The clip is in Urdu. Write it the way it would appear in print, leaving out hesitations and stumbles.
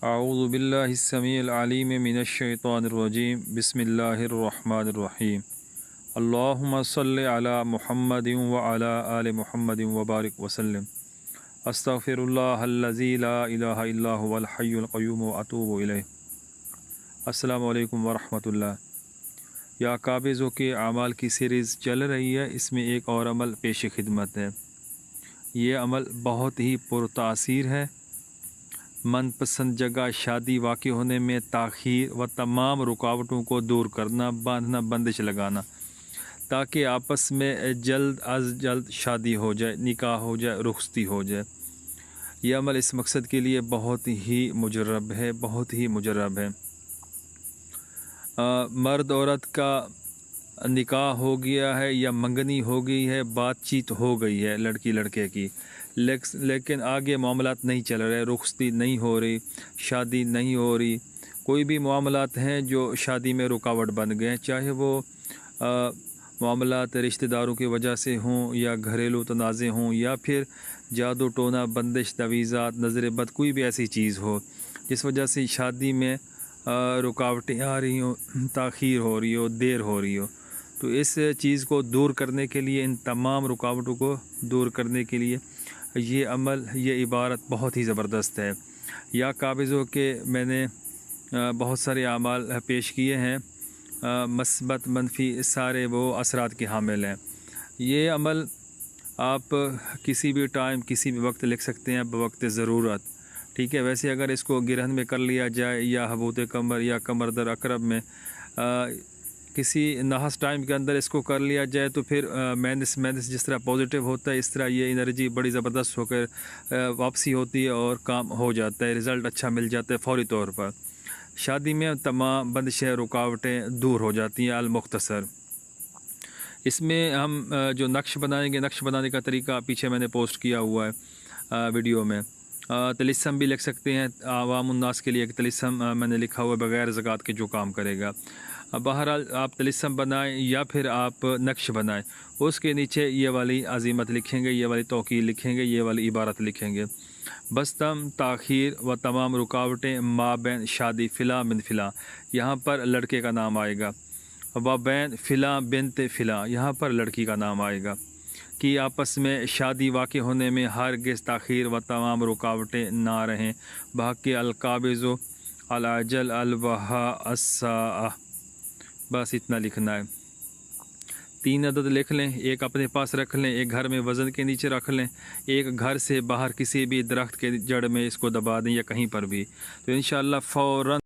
اعوذ باللہ السمیع العلیم من الشیطان الرجیم بسم اللہ الرحمن الرحیم اللہم صلی علی محمد وعلی آل محمد وبارک وسلم استغفر اللہ الذی لا الہ الا هو الحی القیوم واتوب الیہ۔ السلام علیکم ورحمۃ اللہ۔ یا قابضوں کے اعمال کی سیریز چل رہی ہے، اس میں ایک اور عمل پیش خدمت ہے۔ یہ عمل بہت ہی پرتاثیر ہے۔ من پسند جگہ شادی واقع ہونے میں تاخیر و تمام رکاوٹوں کو دور کرنا، باندھنا، بندش لگانا، تاکہ آپس میں جلد از جلد شادی ہو جائے، نکاح ہو جائے، رخصتی ہو جائے۔ یہ عمل اس مقصد کے لیے بہت ہی مجرب ہے، بہت ہی مجرب ہے۔ مرد عورت کا نکاح ہو گیا ہے یا منگنی ہو گئی ہے، بات چیت ہو گئی ہے لڑکی لڑکے کی، لیکن آگے معاملات نہیں چل رہے، رخصتی نہیں ہو رہی، شادی نہیں ہو رہی، کوئی بھی معاملات ہیں جو شادی میں رکاوٹ بن گئے ہیں، چاہے وہ معاملات رشتہ داروں کی وجہ سے ہوں یا گھریلو تنازع ہوں یا پھر جادو ٹونا، بندش، تویزات، نظر بد، کوئی بھی ایسی چیز ہو جس وجہ سے شادی میں رکاوٹیں آ رہی ہوں، تاخیر ہو رہی ہو، دیر ہو رہی ہو، تو اس چیز کو دور کرنے کے لیے، ان تمام رکاوٹوں کو دور کرنے کے لیے یہ عمل، یہ عبارت بہت ہی زبردست ہے۔ یا قابضوں کے میں نے بہت سارے اعمال پیش کیے ہیں، مثبت منفی سارے وہ اثرات کے حامل ہیں۔ یہ عمل آپ کسی بھی ٹائم، کسی بھی وقت لکھ سکتے ہیں بوقت ضرورت، ٹھیک ہے۔ ویسے اگر اس کو گرہن میں کر لیا جائے یا حبوط کمر یا کمر در اقرب میں کسی نحس ٹائم کے اندر اس کو کر لیا جائے تو پھر مینس جس طرح پازیٹیو ہوتا ہے، اس طرح یہ انرجی بڑی زبردست ہو کر واپسی ہوتی ہے اور کام ہو جاتا ہے، رزلٹ اچھا مل جاتا ہے فوری طور پر۔ شادی میں تمام بندشیں، رکاوٹیں دور ہو جاتی ہیں المختصر۔ اس میں ہم جو نقش بنائیں گے، نقش بنانے کا طریقہ پیچھے میں نے پوسٹ کیا ہوا ہے ویڈیو میں۔ طلسم بھی لکھ سکتے ہیں، عوام الناس کے لیے ایک طلسم میں نے لکھا ہوا ہے بغیر زکوٰۃ کے جو کام کرے گا۔ بہرحال آپ طلسم بنائیں یا پھر آپ نقش بنائیں، اس کے نیچے یہ والی عظیمت لکھیں گے، یہ والی توقیر لکھیں گے، یہ والی عبارت لکھیں گے: بستم تاخیر و تمام رکاوٹیں مابین شادی فلاں بن فلاں، یہاں پر لڑکے کا نام آئے گا، و بین فلاں بنت فلاں، یہاں پر لڑکی کا نام آئے گا، کہ آپس میں شادی واقع ہونے میں ہرگز تاخیر و تمام رکاوٹیں نہ رہیں، بحق القابض العجل الوہا الساعہ۔ بس اتنا لکھنا ہے۔ 3 عدد لکھ لیں، ایک اپنے پاس رکھ لیں، ایک گھر میں وزن کے نیچے رکھ لیں، ایک گھر سے باہر کسی بھی درخت کے جڑ میں اس کو دبا دیں یا کہیں پر بھی، تو انشاءاللہ فوراً